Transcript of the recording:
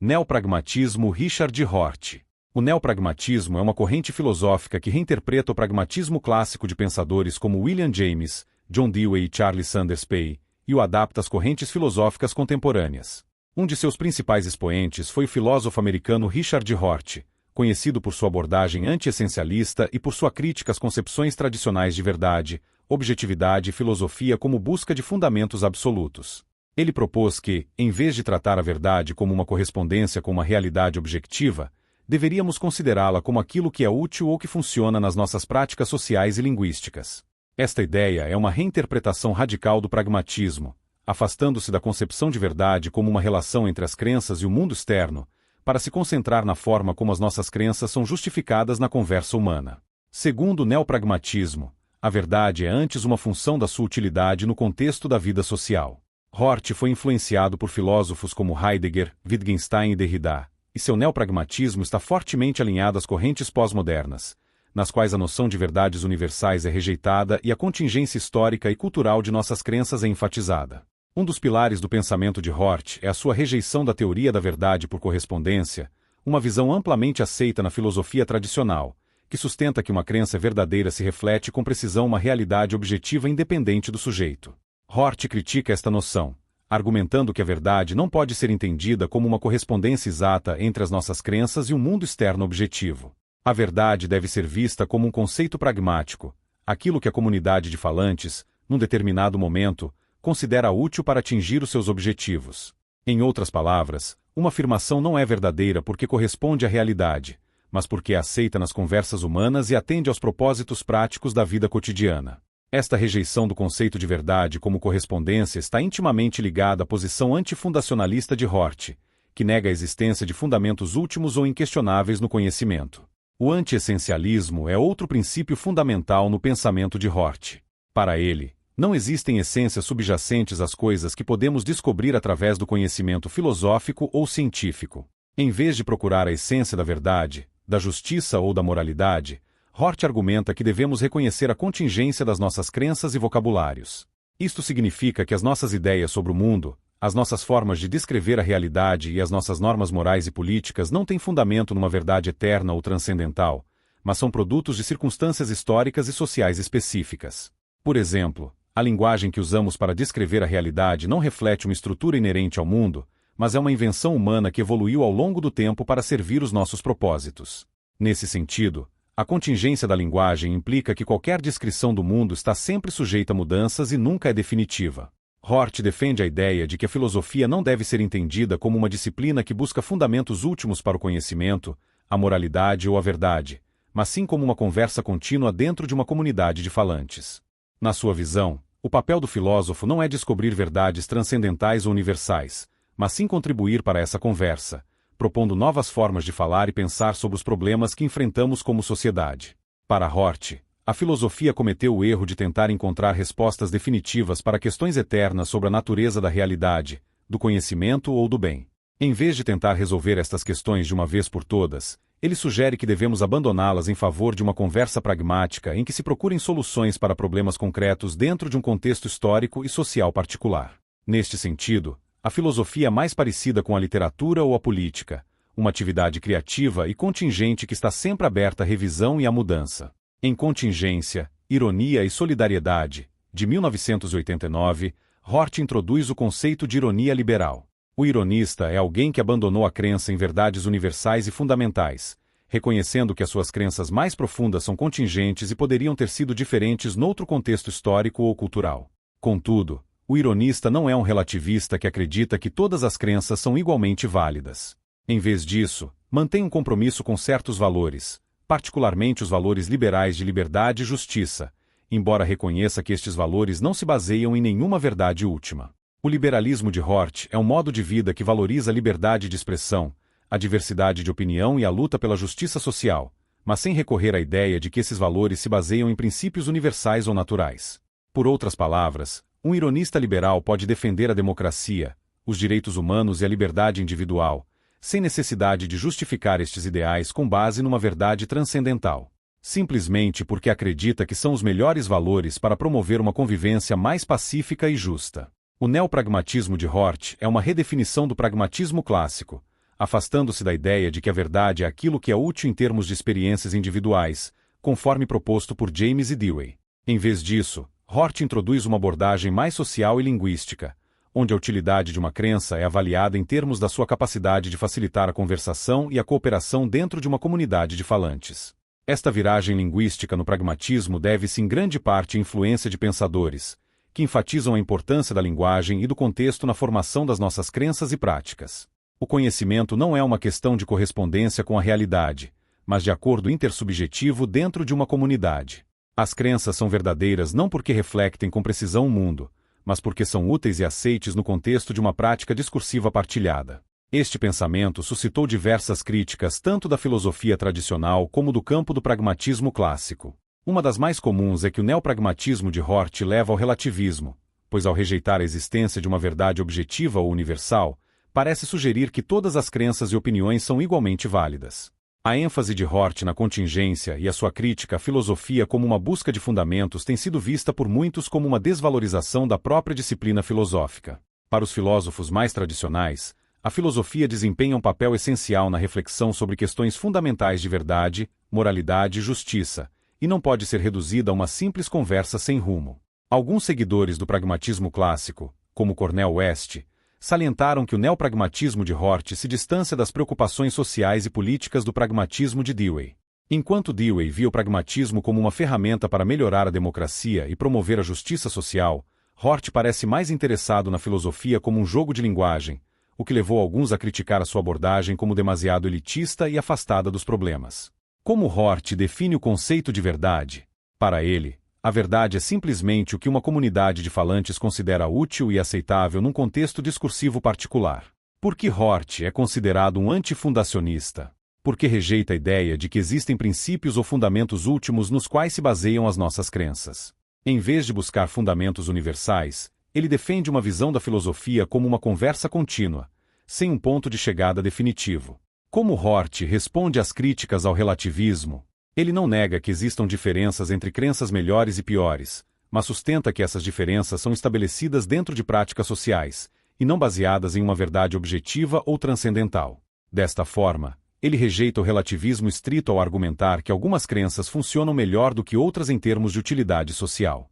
Neopragmatismo Richard Rorty. O neopragmatismo é uma corrente filosófica que reinterpreta o pragmatismo clássico de pensadores como William James, John Dewey e Charles Sanders Peirce, e o adapta às correntes filosóficas contemporâneas. Um de seus principais expoentes foi o filósofo americano Richard Rorty, conhecido por sua abordagem anti-essencialista e por sua crítica às concepções tradicionais de verdade, objetividade e filosofia como busca de fundamentos absolutos. Ele propôs que, em vez de tratar a verdade como uma correspondência com uma realidade objetiva, deveríamos considerá-la como aquilo que é útil ou que funciona nas nossas práticas sociais e linguísticas. Esta ideia é uma reinterpretação radical do pragmatismo, afastando-se da concepção de verdade como uma relação entre as crenças e o mundo externo, para se concentrar na forma como as nossas crenças são justificadas na conversa humana. Segundo o neopragmatismo, a verdade é antes uma função da sua utilidade no contexto da vida social. Rorty foi influenciado por filósofos como Heidegger, Wittgenstein e Derrida, e seu neopragmatismo está fortemente alinhado às correntes pós-modernas, nas quais a noção de verdades universais é rejeitada e a contingência histórica e cultural de nossas crenças é enfatizada. Um dos pilares do pensamento de Rorty é a sua rejeição da teoria da verdade por correspondência, uma visão amplamente aceita na filosofia tradicional, que sustenta que uma crença verdadeira se reflete com precisão uma realidade objetiva independente do sujeito. Rorty critica esta noção, argumentando que a verdade não pode ser entendida como uma correspondência exata entre as nossas crenças e um mundo externo objetivo. A verdade deve ser vista como um conceito pragmático, aquilo que a comunidade de falantes, num determinado momento, considera útil para atingir os seus objetivos. Em outras palavras, uma afirmação não é verdadeira porque corresponde à realidade, mas porque é aceita nas conversas humanas e atende aos propósitos práticos da vida cotidiana. Esta rejeição do conceito de verdade como correspondência está intimamente ligada à posição antifundacionalista de Rorty, que nega a existência de fundamentos últimos ou inquestionáveis no conhecimento. O anti-essencialismo é outro princípio fundamental no pensamento de Rorty. Para ele, não existem essências subjacentes às coisas que podemos descobrir através do conhecimento filosófico ou científico. Em vez de procurar a essência da verdade, da justiça ou da moralidade, Rorty argumenta que devemos reconhecer a contingência das nossas crenças e vocabulários. Isto significa que as nossas ideias sobre o mundo, as nossas formas de descrever a realidade e as nossas normas morais e políticas não têm fundamento numa verdade eterna ou transcendental, mas são produtos de circunstâncias históricas e sociais específicas. Por exemplo, a linguagem que usamos para descrever a realidade não reflete uma estrutura inerente ao mundo, mas é uma invenção humana que evoluiu ao longo do tempo para servir os nossos propósitos. Nesse sentido, a contingência da linguagem implica que qualquer descrição do mundo está sempre sujeita a mudanças e nunca é definitiva. Rorty defende a ideia de que a filosofia não deve ser entendida como uma disciplina que busca fundamentos últimos para o conhecimento, a moralidade ou a verdade, mas sim como uma conversa contínua dentro de uma comunidade de falantes. Na sua visão, o papel do filósofo não é descobrir verdades transcendentais ou universais, mas sim contribuir para essa conversa, propondo novas formas de falar e pensar sobre os problemas que enfrentamos como sociedade. Para Rorty, a filosofia cometeu o erro de tentar encontrar respostas definitivas para questões eternas sobre a natureza da realidade, do conhecimento ou do bem. Em vez de tentar resolver estas questões de uma vez por todas, ele sugere que devemos abandoná-las em favor de uma conversa pragmática em que se procurem soluções para problemas concretos dentro de um contexto histórico e social particular. Neste sentido, a filosofia é mais parecida com a literatura ou a política, uma atividade criativa e contingente que está sempre aberta à revisão e à mudança. Em Contingência, Ironia e Solidariedade, de 1989, Rorty introduz o conceito de ironia liberal. O ironista é alguém que abandonou a crença em verdades universais e fundamentais, reconhecendo que as suas crenças mais profundas são contingentes e poderiam ter sido diferentes noutro contexto histórico ou cultural. Contudo, o ironista não é um relativista que acredita que todas as crenças são igualmente válidas. Em vez disso, mantém um compromisso com certos valores, particularmente os valores liberais de liberdade e justiça, embora reconheça que estes valores não se baseiam em nenhuma verdade última. O liberalismo de Rorty é um modo de vida que valoriza a liberdade de expressão, a diversidade de opinião e a luta pela justiça social, mas sem recorrer à ideia de que esses valores se baseiam em princípios universais ou naturais. Por outras palavras, um ironista liberal pode defender a democracia, os direitos humanos e a liberdade individual, sem necessidade de justificar estes ideais com base numa verdade transcendental, simplesmente porque acredita que são os melhores valores para promover uma convivência mais pacífica e justa. O neopragmatismo de Rorty é uma redefinição do pragmatismo clássico, afastando-se da ideia de que a verdade é aquilo que é útil em termos de experiências individuais, conforme proposto por James e Dewey. Em vez disso, Hort introduz uma abordagem mais social e linguística, onde a utilidade de uma crença é avaliada em termos da sua capacidade de facilitar a conversação e a cooperação dentro de uma comunidade de falantes. Esta viragem linguística no pragmatismo deve-se em grande parte à influência de pensadores, que enfatizam a importância da linguagem e do contexto na formação das nossas crenças e práticas. O conhecimento não é uma questão de correspondência com a realidade, mas de acordo intersubjetivo dentro de uma comunidade. As crenças são verdadeiras não porque refletem com precisão o mundo, mas porque são úteis e aceites no contexto de uma prática discursiva partilhada. Este pensamento suscitou diversas críticas tanto da filosofia tradicional como do campo do pragmatismo clássico. Uma das mais comuns é que o neopragmatismo de Hort leva ao relativismo, pois ao rejeitar a existência de uma verdade objetiva ou universal, parece sugerir que todas as crenças e opiniões são igualmente válidas. A ênfase de Hort na contingência e a sua crítica à filosofia como uma busca de fundamentos tem sido vista por muitos como uma desvalorização da própria disciplina filosófica. Para os filósofos mais tradicionais, a filosofia desempenha um papel essencial na reflexão sobre questões fundamentais de verdade, moralidade e justiça, e não pode ser reduzida a uma simples conversa sem rumo. Alguns seguidores do pragmatismo clássico, como Cornel West, salientaram que o neopragmatismo de Hort se distancia das preocupações sociais e políticas do pragmatismo de Dewey. Enquanto Dewey via o pragmatismo como uma ferramenta para melhorar a democracia e promover a justiça social, Hort parece mais interessado na filosofia como um jogo de linguagem, o que levou alguns a criticar a sua abordagem como demasiado elitista e afastada dos problemas. Como Hort define o conceito de verdade? Para ele, a verdade é simplesmente o que uma comunidade de falantes considera útil e aceitável num contexto discursivo particular. Por que Hort é considerado um antifundacionista? Porque rejeita a ideia de que existem princípios ou fundamentos últimos nos quais se baseiam as nossas crenças. Em vez de buscar fundamentos universais, ele defende uma visão da filosofia como uma conversa contínua, sem um ponto de chegada definitivo. Como Hort responde às críticas ao relativismo, ele não nega que existam diferenças entre crenças melhores e piores, mas sustenta que essas diferenças são estabelecidas dentro de práticas sociais, e não baseadas em uma verdade objetiva ou transcendental. Desta forma, ele rejeita o relativismo estrito ao argumentar que algumas crenças funcionam melhor do que outras em termos de utilidade social.